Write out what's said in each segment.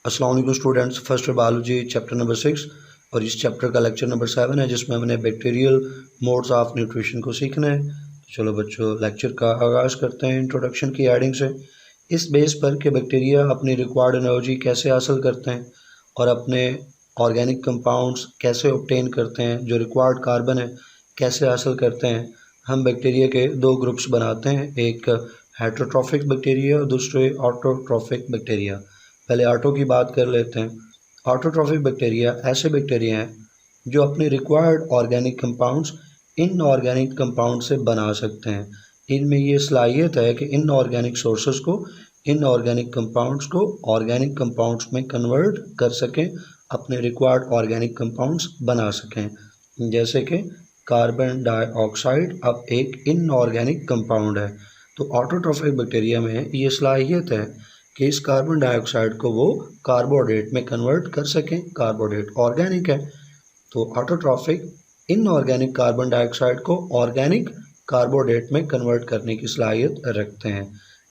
अस्सलाम वालेकुम students, first biology chapter number 6 और इस चैप्टर का लेक्चर नंबर 7 है जिसमें हमने बैक्टीरियल मोड्स ऑफ न्यूट्रिशन को सीखना है। तो चलो बच्चों लेक्चर का आगाज़ करते हैं इंट्रोडक्शन की एडिंग से। इस बेस पर कि बैक्टीरिया अपनी रिक्वायर्ड एनर्जी कैसे हासिल करते हैं और अपने ऑर्गेनिक कंपाउंड्स कैसे ऑब्टेन करते हैं, जो रिक्वायर्ड कार्बन है कैसे हासिल करते हैं, हम बैक्टीरिया के दो ग्रुप्स बनाते हैं, एक हेटरोट्रॉफिक बैक्टीरिया और दूसरे ऑटोट्रॉफिक बैक्टीरिया। पहले ऑटो की बात कर लेते हैं। ऑटोट्रॉफिक बैक्टीरिया ऐसे बैक्टीरिया हैं जो अपने required organic compounds inorganic compound से बना सकते हैं। इनमें ये सलाहियत है कि इनऑर्गेनिक सोर्सेज को इनऑर्गेनिक कंपाउंड्स को ऑर्गेनिक कंपाउंड्स में कन्वर्ट कर सकें, अपने रिक्वायर्ड ऑर्गेनिक कंपाउंड्स बना सकें। जैसे कि कार्बन डाइऑक्साइड अब एक इनऑर्गेनिक कंपाउंड है, तो ऑटोट्रॉफिक बैक्टीरिया में ये सलाहियत है कि इस कार्बन डाइऑक्साइड को वो कार्बोहाइड्रेट में कन्वर्ट कर सकें। कार्बोहाइड्रेट ऑर्गेनिक है, तो ऑटोट्रॉफिक इनऑर्गेनिक कार्बन डाइऑक्साइड को ऑर्गेनिक कार्बोहाइड्रेट में कन्वर्ट करने की सलाहियत रखते हैं।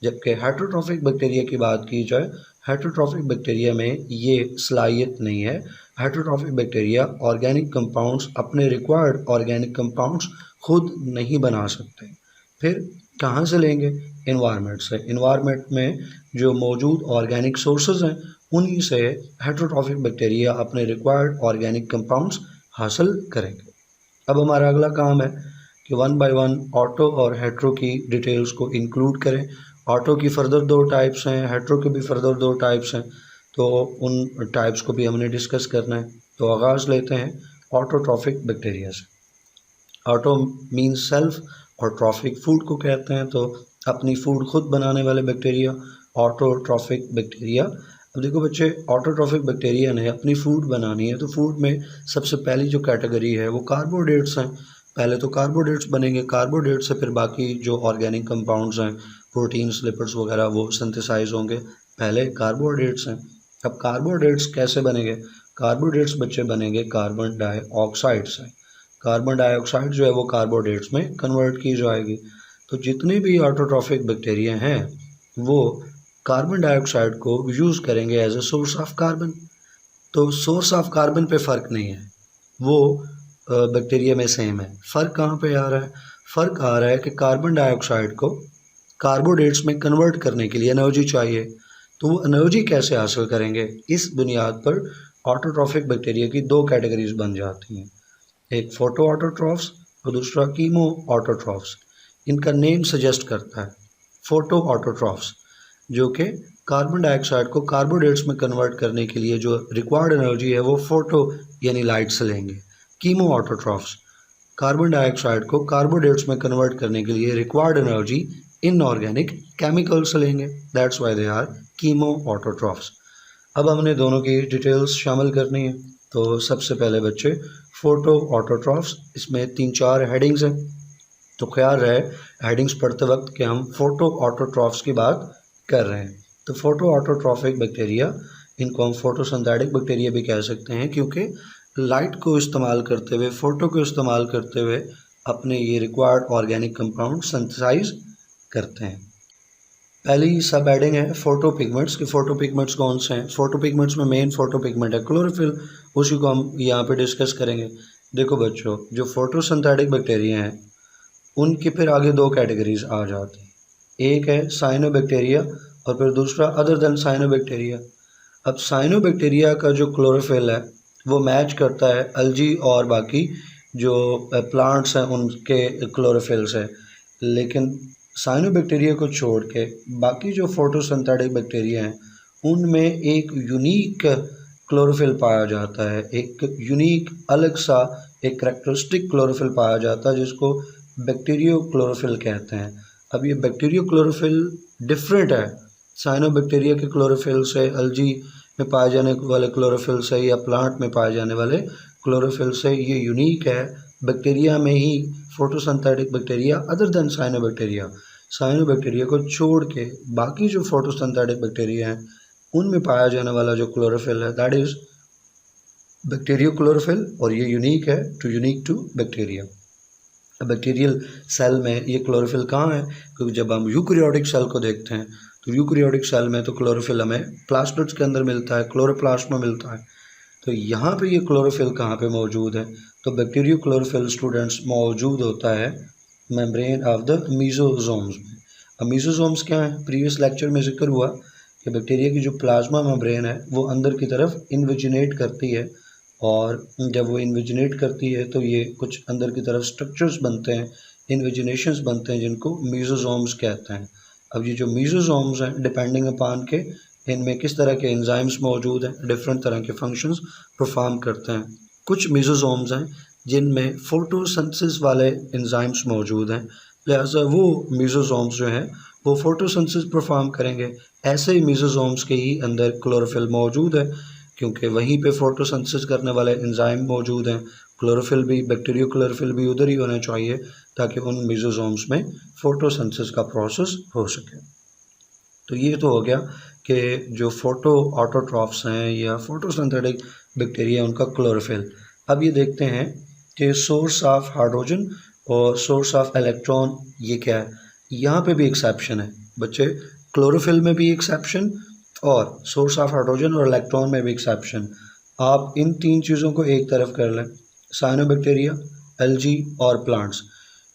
जबकि हेटरोट्रॉफिक बैक्टीरिया की बात की जाए, हेटरोट्रॉफिक बैक्टीरिया में ये सलाहियत नहीं है। हेटरोट्रॉफिक बैक्टीरिया ऑर्गेनिक कंपाउंड्स, अपने रिक्वायर्ड ऑर्गेनिक कंपाउंड्स खुद नहीं बना सकते। फिर कहाँ से लेंगे? इन्वायरमेंट से। इन्वायरमेंट में जो मौजूद ऑर्गेनिक सोर्सेज हैं उन्हीं से हेटरोट्रॉफिक बैक्टीरिया अपने रिक्वायर्ड ऑर्गेनिक कंपाउंड्स हासिल करेंगे। अब हमारा अगला काम है कि वन बाय वन ऑटो और हेट्रो की डिटेल्स को इंक्लूड करें। ऑटो की फर्दर दो टाइप्स हैं, हेट्रो के भी फर्दर दो टाइप्स हैं, तो उन टाइप्स को भी हमने डिस्कस करना है। तो आगाज़ लेते हैं ऑटोट्रॉफिक बैक्टीरिया से। ऑटो मीन्स सेल्फ और ट्रॉफिक फूड को कहते हैं, तो अपनी फूड खुद बनाने वाले बैक्टीरिया ऑटोट्रॉफिक बैक्टीरिया। अब देखो बच्चे, ऑटोट्रॉफिक बैक्टीरिया ने अपनी फूड बनानी है, तो फूड में सबसे पहली जो कैटेगरी है वो कार्बोहाइड्रेट्स हैं। पहले तो कार्बोहाइड्रेट्स बनेंगे, कार्बोहाइड्रेट से फिर बाकी जो ऑर्गेनिक कंपाउंड्स हैं, प्रोटीन्स, लिपिड्स वगैरह, वो सिंथेसाइज होंगे। पहले कार्बोहाइड्रेट्स हैं। अब कार्बोहाइड्रेट्स कैसे बनेंगे? कार्बोहाइड्रेट्स बच्चे बनेंगे कार्बन डाइऑक्साइड से। कार्बन डाइऑक्साइड जो है वो कार्बोहाइड्रेट्स में कन्वर्ट की जाएगी। तो जितने भी ऑटोट्रॉफिक बैक्टीरिया हैं वो कार्बन डाइऑक्साइड को यूज़ करेंगे as a source of carbon. तो सोर्स ऑफ कार्बन पे फ़र्क नहीं है, वो बैक्टीरिया में सेम है। फ़र्क कहाँ पे आ रहा है? फ़र्क आ रहा है कि कार्बन डाइऑक्साइड को कार्बोहाइड्रेट्स में कन्वर्ट करने के लिए एनर्जी चाहिए, तो वो एनर्जी कैसे हासिल करेंगे? इस बुनियाद पर ऑटोट्रॉफिक बैक्टीरिया की दो कैटेगरीज बन जाती हैं, एक फोटो ऑटोट्रॉफ्स और दूसरा कीमो ऑटोट्रॉफ्स। इनका नेम सजेस्ट करता है फोटो ऑटोट्रॉफ्स, जो कि कार्बन डाइऑक्साइड को कार्बोहाइड्रेट्स में कन्वर्ट करने के लिए जो रिक्वायर्ड एनर्जी है वो फोटो यानी लाइट से लेंगे। कीमो ऑटोट्रॉफ्स कार्बन डाइऑक्साइड को कार्बोहाइड्रेट्स में कन्वर्ट करने के लिए रिक्वायर्ड एनर्जी इनऑर्गेनिक केमिकल से लेंगे। That's why they are chemoautotrophs. अब हमने दोनों की डिटेल्स शामिल करनी है। तो सबसे पहले बच्चे फोटो ऑटोट्रॉफ्स, इसमें 3-4 हेडिंग्स हैं, तो ख्याल रहे हेडिंग्स पढ़ते वक्त कि हम फोटो ऑटोट्रॉफ्स की बात कर रहे हैं। तो फोटो ऑटोट्रॉफिक बैक्टीरिया, इनको हम फोटोसिंथेटिक बैक्टीरिया भी कह सकते हैं, क्योंकि लाइट को इस्तेमाल करते हुए, फोटो को इस्तेमाल करते हुए अपने ये रिक्वायर्ड ऑर्गेनिक कंपाउंड सिंथेसाइज करते हैं। पहली सब हेडिंग है फोटो पिगमेंट्स की। फोटो पिगमेंट्स कौन से हैं? फोटो पिगमेंट्स में मेन फोटो पिगमेंट है क्लोरोफिल, उसी को हम यहाँ पे डिस्कस करेंगे। देखो बच्चों, जो फोटोसिंथेटिक बैक्टीरिया हैं उनकी फिर आगे दो कैटेगरीज आ जाती हैं, एक है साइनोबैक्टीरिया और फिर दूसरा अदर देन साइनोबैक्टीरिया। अब साइनोबैक्टीरिया का जो क्लोरोफिल है वो मैच करता है अल्जी और बाकी जो प्लांट्स हैं उनके क्लोरोफिल से, लेकिन साइनोबैक्टीरिया को छोड़ के बाकी जो फोटोसिंथेटिक बैक्टीरिया हैं उनमें एक यूनिक क्लोरोफिल पाया जाता है, एक यूनिक अलग सा एक करेक्टरिस्टिक क्लोरोफिल पाया जाता है जिसको बैक्टीरियो क्लोरोफिल कहते हैं। अब ये बैक्टीरियो क्लोरोफिल डिफरेंट है साइनोबैक्टीरिया के क्लोरोफिल से, अल्जी में पाए जाने वाले क्लोरोफिल से या प्लांट में पाए जाने वाले क्लोरोफिल से। ये यूनिक है बैक्टीरिया में ही, photosynthetic bacteria other than cyanobacteria. Cyanobacteria को छोड़ के बाकी जो फोटोसिंथेटिक बैक्टीरिया हैं उनमें पाया जाने वाला जो क्लोरोफिल है दैट इज़ बैक्टीरियो क्लोरोफिल, और ये यूनिक है unique to bacteria. Bacterial cell में ये क्लोरोफिल कहाँ है? क्योंकि जब हम यूकैरियोटिक सेल को देखते हैं तो यूकैरियोटिक सेल में तो क्लोरोफिल हमें प्लास्मिड्स के अंदर मिलता है, क्लोरोप्लास्ट में मिलता है। तो यहाँ पे ये क्लोरोफिल कहाँ पे मौजूद है? तो बैक्टीरियो क्लोरोफिल स्टूडेंट्स मौजूद होता है मेम्ब्रेन ऑफ द मीजोजोम्स में। अब मीजोजोम्स क्या है? प्रीवियस लेक्चर में जिक्र हुआ कि बैक्टीरिया की जो प्लाज्मा मेम्ब्रेन है वो अंदर की तरफ इन्विजिनेट करती है, और जब वो इन्विजिनेट करती है तो ये कुछ अंदर की तरफ स्ट्रक्चर्स बनते हैं, इन्विजिनेशंस बनते हैं, जिनको मीजोजोम्स कहते हैं। अब ये जो मीजोजोम्स हैं, डिपेंडिंग अपान के इनमें किस तरह के एंजाइम्स मौजूद हैं, डिफरेंट तरह के फंक्शंस परफॉर्म करते हैं। कुछ मीजोजोम्स हैं जिनमें फोटोसिंथेसिस वाले एंजाइम्स मौजूद हैं, लिहाजा वो मीजोजोम्स जो हैं वो फोटोसिंथेसिस परफॉर्म करेंगे। ऐसे ही मीजोजोम्स के ही अंदर क्लोरोफिल मौजूद है, क्योंकि वहीं पे फोटोसिंथेसिस करने वाले एंजाइम मौजूद हैं। क्लोरोफिल भी, बैक्टीरियो क्लोरोफिल भी उधर ही होना चाहिए ताकि उन मीजोजोम्स में फोटोसिंथेसिस का प्रोसेस हो सके। तो ये तो हो गया कि जो फोटो ऑटोट्रॉफ्स हैं या फोटोसिंथेटिक बैक्टीरिया, उनका क्लोरोफिल। अब ये देखते हैं कि सोर्स ऑफ हाइड्रोजन और सोर्स ऑफ इलेक्ट्रॉन ये क्या है। यहाँ पे भी एक्सेप्शन है बच्चे, क्लोरोफिल में भी एक्सेप्शन और सोर्स ऑफ हाइड्रोजन और इलेक्ट्रॉन में भी एक्सेप्शन। आप इन तीन चीज़ों को एक तरफ कर लें, साइनोबैक्टीरिया, एल्गी और प्लांट्स।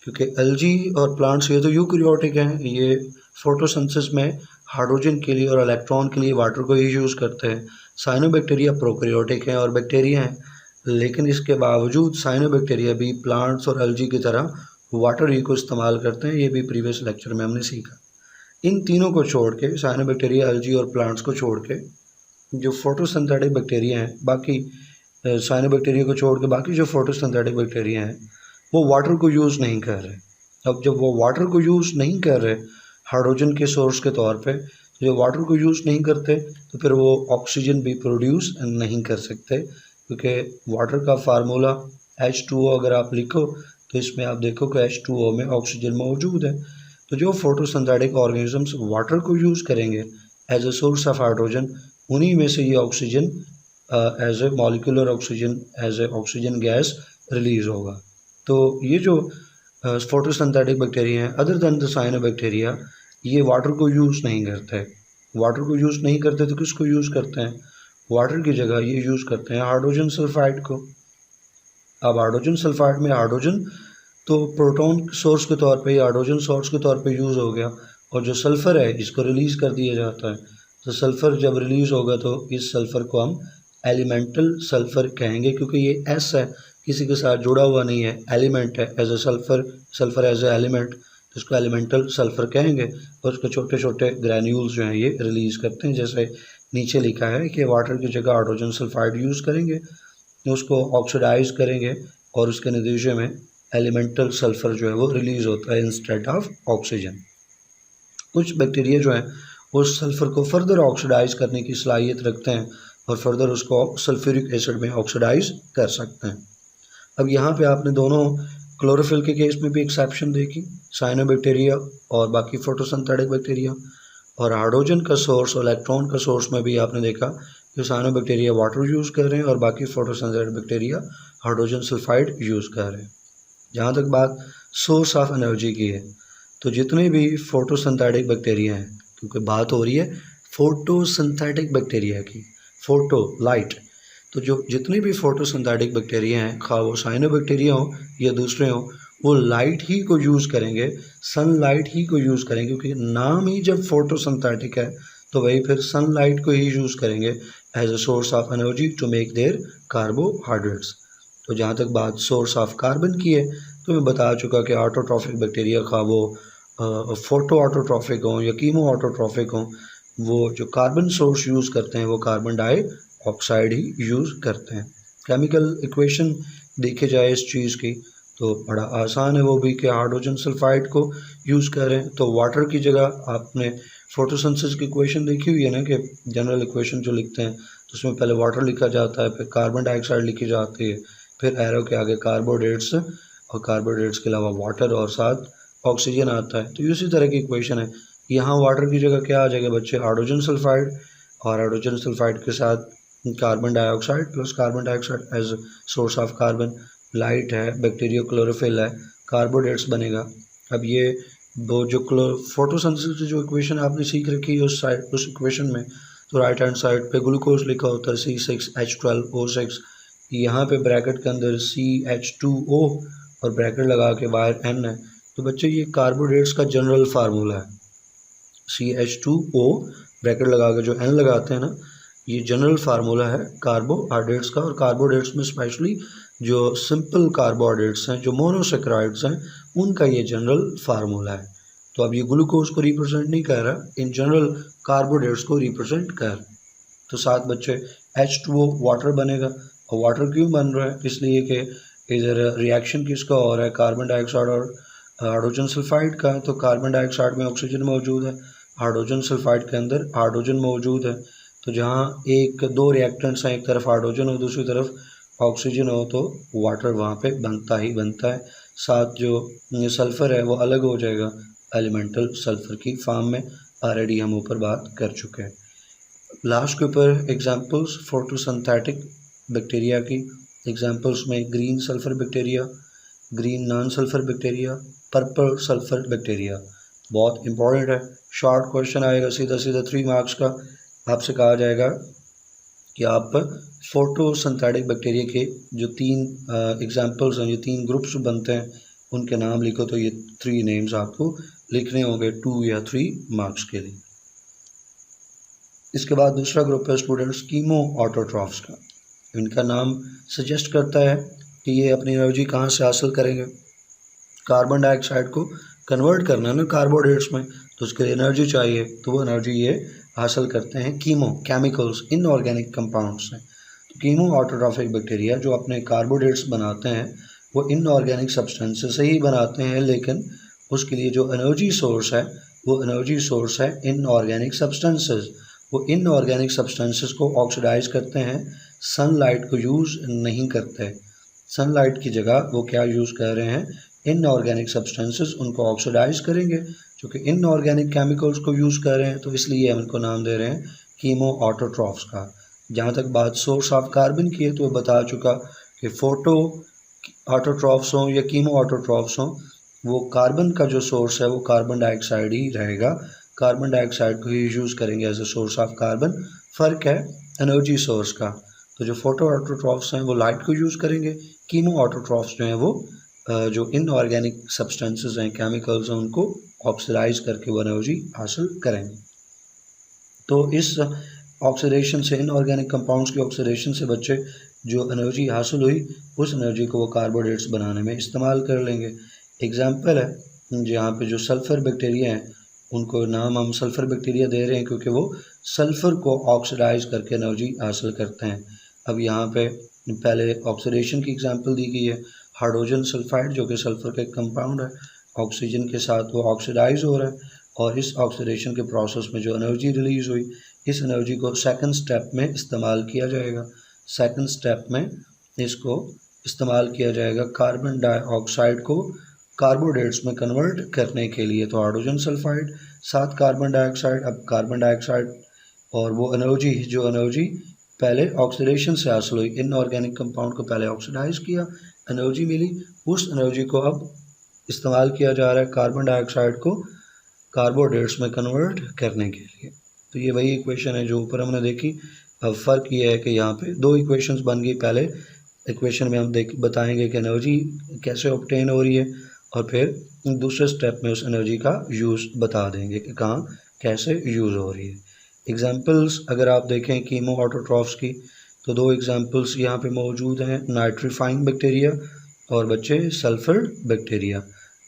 क्योंकि एल्गी और प्लांट्स ये तो यूकैरियोटिक हैं, ये फोटोसिंथेसिस में हाइड्रोजन के लिए और इलेक्ट्रॉन के लिए वाटर को ही यूज़ करते हैं। साइनोबैक्टीरिया प्रोकैरियोटिक हैं और बैक्टीरिया हैं, लेकिन इसके बावजूद साइनोबैक्टीरिया भी प्लांट्स और एल्गी की तरह वाटर ही को इस्तेमाल करते हैं। ये भी प्रीवियस लेक्चर में हमने सीखा। इन तीनों को छोड़ के, साइनोबैक्टीरिया, एल्गी और प्लांट्स को छोड़ के, जो फोटोसिंथेटिक बैक्टीरिया हैं, बाकी साइनोबैक्टीरिया को छोड़ के बाकी जो फोटोसिंथेटिक बैक्टीरिया हैं वो वाटर को यूज़ नहीं कर रहे। अब जब वो वाटर को यूज़ नहीं कर रहे हाइड्रोजन के सोर्स के तौर पे, तो जब वाटर को यूज़ नहीं करते तो फिर वो ऑक्सीजन भी प्रोड्यूस नहीं कर सकते, क्योंकि वाटर का फार्मूला H2O अगर आप लिखो तो इसमें आप देखो कि H2O में ऑक्सीजन मौजूद है। तो जो फोटोसिंथेटिक ऑर्गेनिजम्स वाटर को यूज़ करेंगे as a source of hydrogen, उन्हीं में से ये oxygen as a molecular oxygen, as a oxygen gas release होगा। तो ये जो फोटोसिंथेटिक बैक्टीरिया हैं अदर दैन द साइनोबैक्टीरिया, ये वाटर को यूज़ नहीं करते। वाटर को यूज़ नहीं करते तो किसको यूज़ करते हैं? वाटर की जगह ये यूज़ करते हैं हाइड्रोजन सल्फाइड को। अब हाइड्रोजन सल्फाइड में हाइड्रोजन तो प्रोटॉन सोर्स के तौर पे, हाइड्रोजन सोर्स के तौर पे यूज़ हो गया, और जो सल्फ़र है इसको रिलीज़ कर दिया जाता है। तो सल्फ़र जब रिलीज़ होगा तो इस सल्फ़र को हम एलिमेंटल सल्फ़र कहेंगे, क्योंकि ये एस है, किसी के साथ जुड़ा हुआ नहीं है, एलिमेंट है as a sulphur, sulphur as a element, इसको एलिमेंटल सल्फ़र कहेंगे। और उसके छोटे छोटे ग्रैन्यूल्स जो हैं ये रिलीज़ करते हैं, जैसे नीचे लिखा है कि वाटर की जगह हाइड्रोजन सल्फाइड यूज़ करेंगे, उसको ऑक्सीडाइज करेंगे और उसके नतीजे में एलिमेंटल सल्फ़र जो है वो रिलीज़ होता है इंस्टेड ऑफ ऑक्सीजन। कुछ बैक्टीरिया जो हैं वो सल्फ़र को फर्दर ऑक्सीडाइज करने की सलाहियत रखते हैं और फर्दर उसको सल्फ्यूरिक एसिड में ऑक्सीडाइज कर सकते हैं। अब यहाँ पे आपने दोनों क्लोरोफिल के केस में भी एक्सेप्शन देखी, साइनोबैक्टीरिया और बाकी फोटोसिंथेटिक बैक्टीरिया, और हाइड्रोजन का सोर्स और इलेक्ट्रॉन का सोर्स में भी आपने देखा कि साइनोबैक्टीरिया वाटर यूज़ कर रहे हैं और बाकी photosynthetic bacteria hydrogen sulphide use कर रहे हैं। जहाँ तक बात सोर्स ऑफ एनर्जी की है, तो जितने भी फोटोसिंथेटिक बैक्टीरिया हैं, क्योंकि बात हो रही है फोटोसिंथेटिक बैक्टीरिया की, फोटो लाइट, तो जो जितने भी फोटोसिंथेटिक बैक्टीरिया हैं, खा वो साइनोबैक्टीरिया हो या दूसरे हों, वो लाइट ही को यूज़ करेंगे, सनलाइट ही को यूज़ करेंगे, क्योंकि नाम ही जब फोटोसिंथेटिक है तो वही फिर सनलाइट को ही यूज़ करेंगे as a source of energy to make their carbohydrates. तो जहाँ तक बात सोर्स ऑफ कार्बन की है, तो मैं बता चुका कि ऑटोट्रॉफिक बैक्टीरिया खा वो फोटो ऑटोट्रॉफिक हों या कीमो ऑटोट्रॉफिक हों, वो जो कार्बन सोर्स यूज़ करते हैं वो कार्बन डाइऑक्साइड ही यूज़ करते हैं। केमिकल इक्वेशन देखी जाए इस चीज़ की तो बड़ा आसान है, वो भी कि हाइड्रोजन सल्फाइड को यूज़ करें। तो वाटर की जगह आपने फोटोसिंथेसिस की इक्वेशन देखी हुई है ना, कि जनरल इक्वेशन जो लिखते हैं तो उसमें पहले वाटर लिखा जाता है, फिर कार्बन डाइऑक्साइड लिखी जाती है, फिर एरो के आगे कार्बोहाइड्रेट्स, और कार्बोहाइड्रेट्स के अलावा वाटर और साथ ऑक्सीजन आता है। तो इसी तरह की इक्वेशन है। यहाँ वाटर की जगह क्या आ जाएगा बच्चे? हाइड्रोजन सल्फाइड, और हाइड्रोजन सल्फाइड के साथ carbon dioxide plus carbon dioxide as source of carbon, light है, बैक्टीरिया क्लोरोफिल है, कार्बोहाइड्रेट्स बनेगा। अब ये वो जो फोटोसिंथेसिस की जो इक्वेशन आपने सीख रखी है उस इक्वेशन में तो राइट हैंड साइड पे ग्लूकोज लिखा होता है C6H12O6। यहाँ पे ब्रैकेट के अंदर CH2O और ब्रैकेट लगा के बाहर N है। तो बच्चे ये कार्बोहाइड्रेट्स का जनरल फार्मूला है। CH2O ब्रैकेट लगा के जो N लगाते हैं ना, ये जनरल फार्मूला है कार्बोहाइड्रेट्स का। और कार्बोहाइड्रेट्स में स्पेशली जो सिंपल कार्बोहाइड्रेट्स हैं, जो मोनोसेक्राइड्स हैं, उनका ये जनरल फार्मूला है। तो अब ये ग्लूकोज को रिप्रेजेंट नहीं कर रहा, इन जनरल कार्बोहाइड्रेट्स को रिप्रेजेंट कर। तो साथ बच्चे H2O वाटर बनेगा। और वाटर क्यों बन रहा है? इसलिए कि इधर रिएक्शन किसका हो रहा है, कार्बन डाइऑक्साइड और हाइड्रोजन सल्फाइड का। तो कार्बन डाइऑक्साइड में ऑक्सीजन मौजूद है, हाइड्रोजन सल्फाइड के अंदर हाइड्रोजन मौजूद है। तो जहाँ दो रिएक्टेंट्स हैं, एक तरफ हाइड्रोजन और दूसरी तरफ ऑक्सीजन हो, तो वाटर वहाँ पे बनता ही बनता है। साथ जो सल्फ़र है वो अलग हो जाएगा एलिमेंटल सल्फ़र की फॉर्म में। ऑलरेडी हम ऊपर बात कर चुके हैं। लास्ट के ऊपर एग्जांपल्स फोटोसिंथेटिक बैक्टीरिया की। एग्जांपल्स में green sulphur bacteria, green non sulphur bacteria, purple sulphur bacteria. बहुत इंपॉर्टेंट है, शॉर्ट क्वेश्चन आएगा सीधा सीधा 3 मार्क्स का। आपसे कहा जाएगा कि आप फोटोसिंथेटिक बैक्टीरिया के जो 3 एग्जांपल्स हैं, जो 3 ग्रुप्स बनते हैं, उनके नाम लिखो। तो ये 3 नेम्स आपको लिखने होंगे 2 या 3 मार्क्स के लिए। इसके बाद दूसरा ग्रुप है स्टूडेंट्स कीमो ऑटोट्रॉफ्स का। इनका नाम सजेस्ट करता है कि ये अपनी एनर्जी कहाँ से हासिल करेंगे। कार्बन डाइऑक्साइड को कन्वर्ट करना है ना कार्बोहाइड्रेट्स में, तो उसके लिए एनर्जी चाहिए। तो वो एनर्जी ये हासिल करते हैं कीमो केमिकल्स इनऑर्गेनिक कंपाउंड्स से। तो कीमो ऑटोट्रॉफिक बैक्टीरिया जो अपने कार्बोहाइड्रेट्स बनाते हैं वो इनऑर्गेनिक सब्सटेंसेस से ही बनाते हैं, लेकिन उसके लिए जो एनर्जी सोर्स है वो एनर्जी सोर्स है इनऑर्गेनिक सब्सटेंसेस। वो इनऑर्गेनिक सब्सटेंसेस को ऑक्सीडाइज करते हैं, सनलाइट को यूज़ नहीं करते। सनलाइट की जगह वो क्या यूज़ कर रहे हैं, इनऑर्गेनिक सब्सटेंसेस उनको ऑक्सीडाइज करेंगे। क्योंकि इनऑर्गेनिक केमिकल्स को यूज़ कर रहे हैं तो इसलिए हम इनको नाम दे रहे हैं कीमो ऑटोट्रॉफ्स का। जहाँ तक बात सोर्स ऑफ कार्बन की है तो बता चुका कि फोटो ऑटोट्रॉफ्स हों या कीमो ऑटोट्रॉफ्स हों, वो कार्बन का जो सोर्स है वो कार्बन डाइऑक्साइड ही रहेगा। कार्बन डाइऑक्साइड को ही यूज़ करेंगे as a source of carbon. फ़र्क है एनर्जी सोर्स का। तो जो फोटो ऑटोट्रॉफ्स हैं वो लाइट को यूज़ करेंगे, कीमो ऑटोट्रॉफ्स जो हैं वो जो इनऑर्गेनिक सब्सटेंसेस हैं, केमिकल्स हैं, उनको ऑक्सीडाइज करके वो एनर्जी हासिल करेंगे। तो इस ऑक्सीडेशन से, इनऑर्गेनिक कंपाउंड्स की ऑक्सीडेशन से बच्चे जो एनर्जी हासिल हुई उस एनर्जी को वो कार्बोहाइड्रेट्स बनाने में इस्तेमाल कर लेंगे। एग्जाम्पल है जहाँ पे जो सल्फ़र बैक्टीरिया हैं उनको नाम हम सल्फ़र बैक्टीरिया दे रहे हैं क्योंकि वो सल्फ़र को ऑक्सीडाइज करके एनर्जी हासिल करते हैं। अब यहाँ पे पहले ऑक्सीडेशन की एग्जांपल दी गई है, हाइड्रोजन सल्फाइड जो कि सल्फ़र का एक कंपाउंड है, ऑक्सीजन के साथ वो ऑक्सीडाइज हो रहा है और इस ऑक्सीडेशन के प्रोसेस में जो एनर्जी रिलीज़ हुई, इस एनर्जी को सेकंड स्टेप में इस्तेमाल किया जाएगा। सेकंड स्टेप में इसको इस्तेमाल किया जाएगा कार्बन डाइऑक्साइड को कार्बोहाइड्रेट्स में कन्वर्ट करने के लिए। तो हाइड्रोजन सल्फाइड साथ कार्बन डाइऑक्साइड, अब कार्बन डाइऑक्साइड और वो एनर्जी जो एनर्जी पहले ऑक्सीडेशन से हासिल हुई, इनऑर्गेनिक कंपाउंड को पहले ऑक्सीडाइज किया, एनर्जी मिली, उस एनर्जी को अब इस्तेमाल किया जा रहा है कार्बन डाइऑक्साइड को कार्बोहाइड्रेट्स में कन्वर्ट करने के लिए। तो ये वही इक्वेशन है जो ऊपर हमने देखी। अब फ़र्क ये है कि यहाँ पे 2 इक्वेशंस बन गई। पहले इक्वेशन में हम बताएंगे कि एनर्जी कैसे ऑब्टेन हो रही है और फिर दूसरे स्टेप में उस एनर्जी का यूज़ बता देंगे कि कहाँ कैसे यूज़ हो रही है। एग्जांपल्स अगर आप देखें कीमो ऑटोट्रॉफ्स की तो 2 एग्जांपल्स यहाँ पे मौजूद हैं, नाइट्रीफाइंग बैक्टीरिया और बच्चे सल्फ़र बैक्टीरिया।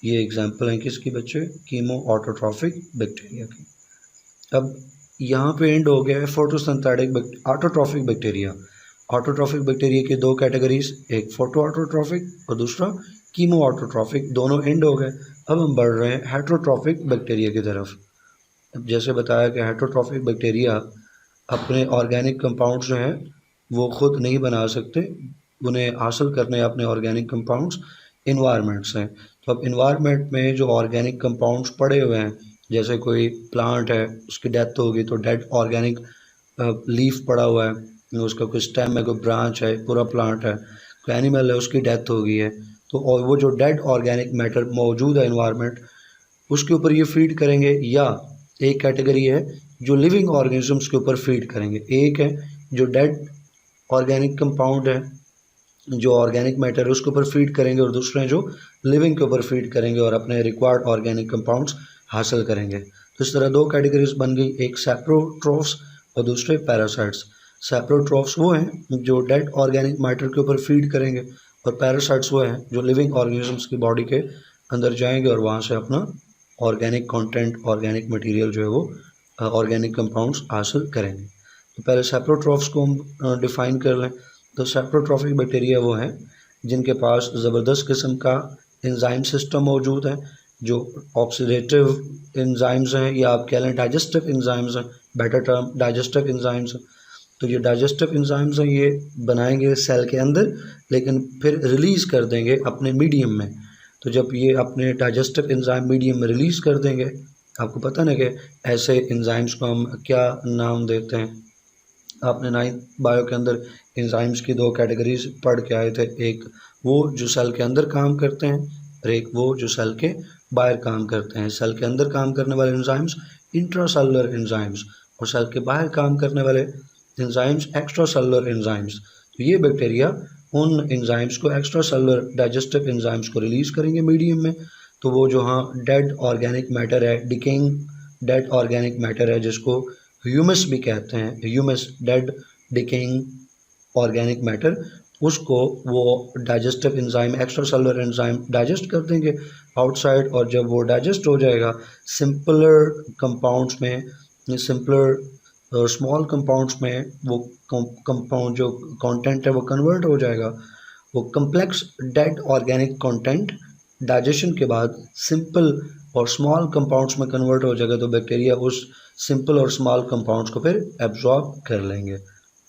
ये एग्जांपल हैं किसकी बच्चे, कीमो ऑटोट्रॉफिक बैक्टीरिया की। अब यहाँ पे एंड हो गया है photosynthetic autotrophic bacteria. Autotrophic bacteria की 2 कैटेगरीज, एक फोटो ऑटोट्रॉफिक और दूसरा कीमो ऑटोट्रॉफिक, दोनों एंड हो गए। अब हम बढ़ रहे हैं हेटरोट्रॉफिक बैक्टीरिया की तरफ। अब जैसे बताया कि हेटरोट्रॉफिक बैक्टीरिया अपने ऑर्गेनिक कंपाउंड्स जो हैं वो ख़ुद नहीं बना सकते, उन्हें हासिल करने अपने ऑर्गेनिक कंपाउंड्स इन्वायरमेंट से। तो अब इन्वायरमेंट में जो ऑर्गेनिक कंपाउंड्स पड़े हुए हैं, जैसे कोई प्लांट है उसकी डेथ होगी तो डेड ऑर्गेनिक लीफ पड़ा हुआ है, उसका कोई स्टेम है, कोई ब्रांच है, पूरा प्लांट है, कोई एनिमल है उसकी डेथ हो गई है, तो और वो जो डेड ऑर्गेनिक मैटर मौजूद है इन्वायरमेंट उसके ऊपर ये फीड करेंगे, या एक कैटेगरी है जो लिविंग ऑर्गेनिजम्स के ऊपर फीड करेंगे। एक है जो डेड ऑर्गेनिक कंपाउंड है, जो ऑर्गेनिक मैटर है उसके ऊपर फीड करेंगे, और दूसरे हैं जो लिविंग के ऊपर फीड करेंगे और अपने रिक्वायर्ड ऑर्गेनिक कंपाउंड्स हासिल करेंगे। तो इस तरह दो कैटेगरीज बन गई, एक सैप्रोट्रोफ्स और दूसरे पैरासाइट्स। सैप्रोट्रोफ्स वो हैं जो डेड ऑर्गेनिक मैटर के ऊपर फीड करेंगे, और पैरासाइट्स वो हैं जो लिविंग ऑर्गेनिजम्स की बॉडी के अंदर जाएंगे और वहाँ से अपना ऑर्गेनिक कंटेंट, ऑर्गेनिक मटेरियल जो है वो ऑर्गेनिक कंपाउंड्स हासिल करेंगे। तो पहले सैप्रोट्रोफ्स को हम डिफ़ाइन कर लें। तो सैप्रोट्रोफिक बैक्टीरिया वो हैं जिनके पास ज़बरदस्त किस्म का एंजाइम सिस्टम मौजूद है, जो ऑक्सीडेटिव एंजाइम्स हैं, या आप कह लें डाइजेस्टिव एंजाइम्स हैं, बेटर टर्म डाइजेस्टिव एंजाइम्स हैं। तो ये डाइजेस्टिव एंजाइम्स हैं, ये बनाएंगे सेल के अंदर, लेकिन फिर रिलीज़ कर देंगे अपने मीडियम में। तो जब ये अपने डाइजेस्टिव एंजाइम मीडियम में रिलीज़ कर देंगे, आपको पता ना कि ऐसे एंजाइम्स को हम क्या नाम देते हैं। आपने 9th बायो के अंदर एंजाइम्स की दो कैटेगरीज पढ़ के आए थे, एक वो जो सेल के अंदर काम करते हैं और एक वो जो सेल के बाहर काम करते हैं। सेल के अंदर काम करने वाले एंजाइम्स इंट्रासेलुलर एंजाइम्स, और सेल के बाहर काम करने वाले एंजाइम्स एक्स्ट्रासेलुलर एंजाइम्स। तो ये बैक्टीरिया उन एंजाइम्स को, एक्स्ट्रासेलुलर डाइजेस्टिव एंजाइम्स को रिलीज़ करेंगे मीडियम में। तो वो जो हाँ डेड ऑर्गेनिक मैटर है, डिकेइंग डेड ऑर्गेनिक मैटर है, जिसको ह्यूमस भी कहते हैं, humus dead decaying organic matter, उसको वो digestive enzyme, extracellular enzyme digest कर देंगे आउटसाइड। और जब वो डाइजेस्ट हो जाएगा सिंपलर कंपाउंड्स में, सिंपलर स्मॉल कंपाउंड्स में, वो कंपाउंड जो कंटेंट है वो कन्वर्ट हो जाएगा। वो complex dead organic content digestion के बाद सिंपल और स्मॉल कंपाउंड्स में कन्वर्ट हो जाएगा। तो बैक्टीरिया उस सिंपल और स्मॉल कंपाउंड्स को फिर एब्जॉर्ब कर लेंगे।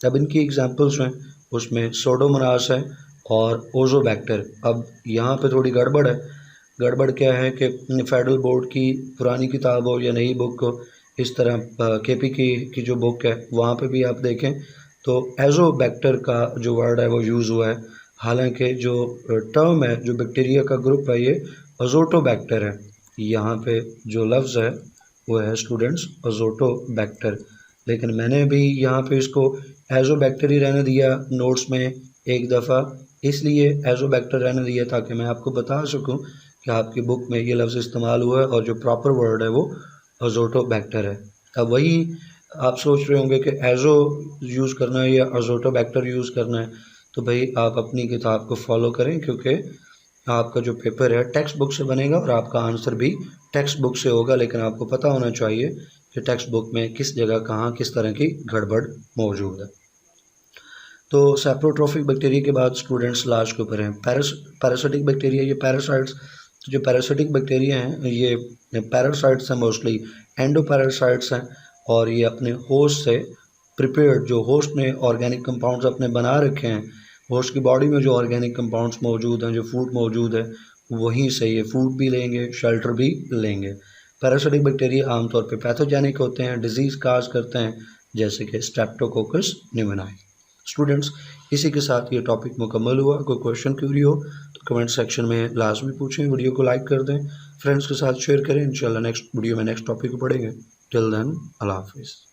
अब इनकी एग्जांपल्स हैं, उसमें सोडोमोनास है और ओजोबैक्टर। अब यहाँ पे थोड़ी गड़बड़ है। गड़बड़ क्या है कि फेडरल बोर्ड की पुरानी किताब हो या नई बुक हो, इस तरह केपी की जो बुक है वहाँ पे भी आप देखें तो एजोबैक्टर का जो वर्ड है वो यूज़ हुआ है, हालांकि जो टर्म है, जो बैक्टीरिया का ग्रुप है, ये अजोटोबैक्टर है। यहाँ पे जो लफ्ज़ है वो है स्टूडेंट्स अजोटोबैक्टर, लेकिन मैंने भी यहाँ पे इसको एजोबैक्टर ही रहने दिया नोट्स में एक दफ़ा, इसलिए एजोबैक्टर रहने दिया ताकि मैं आपको बता सकूं कि आपकी बुक में ये लफ्ज़ इस्तेमाल हुआ है और जो प्रॉपर वर्ड है वो अजोटोबैक्टर है। अब वही आप सोच रहे होंगे कि एजो यूज़ करना है या अजोटोबैक्टर यूज़ करना है, तो भाई आप अपनी किताब को फॉलो करें, क्योंकि आपका जो पेपर है टेक्स्ट बुक से बनेगा और आपका आंसर भी टेक्स्ट बुक से होगा। लेकिन आपको पता होना चाहिए कि टेक्स्ट बुक में किस जगह कहाँ किस तरह की गड़बड़ मौजूद है। तो सैप्रोट्रोफिक बैक्टीरिया के बाद स्टूडेंट्स लास्ट के ऊपर हैं पैरासिटिक बैक्टीरिया, ये पैरासाइट्स। तो जो पैरासिटिक बैक्टीरिया हैं ये पैरासाइट्स हैं, मोस्टली एंडोपैरासाइट्स हैं, और ये अपने होस्ट से प्रिपेयर्ड, जो होस्ट ने ऑर्गेनिक कंपाउंड्स अपने बना रखे हैं, होस्ट की बॉडी में जो ऑर्गेनिक कंपाउंड्स मौजूद हैं, जो फूड मौजूद है, वहीं से ये फूड भी लेंगे, शेल्टर भी लेंगे। पैरासिटिक बैक्टीरिया आमतौर पे पैथोजेनिक होते हैं, डिजीज़ काज करते हैं, जैसे कि स्ट्रेप्टोकोकस न्यूमोनाई। स्टूडेंट्स, इसी के साथ ये टॉपिक मुकम्मल हुआ। कोई क्वेश्चन क्यूरी हो तो कमेंट सेक्शन में लाजमी पूछें। वीडियो को लाइक कर दें, फ्रेंड्स के साथ शेयर करें। इंशाल्लाह नेक्स्ट वीडियो में नेक्स्ट टॉपिक को पढ़ेंगे। टिल देन अल्लाह हाफिज़।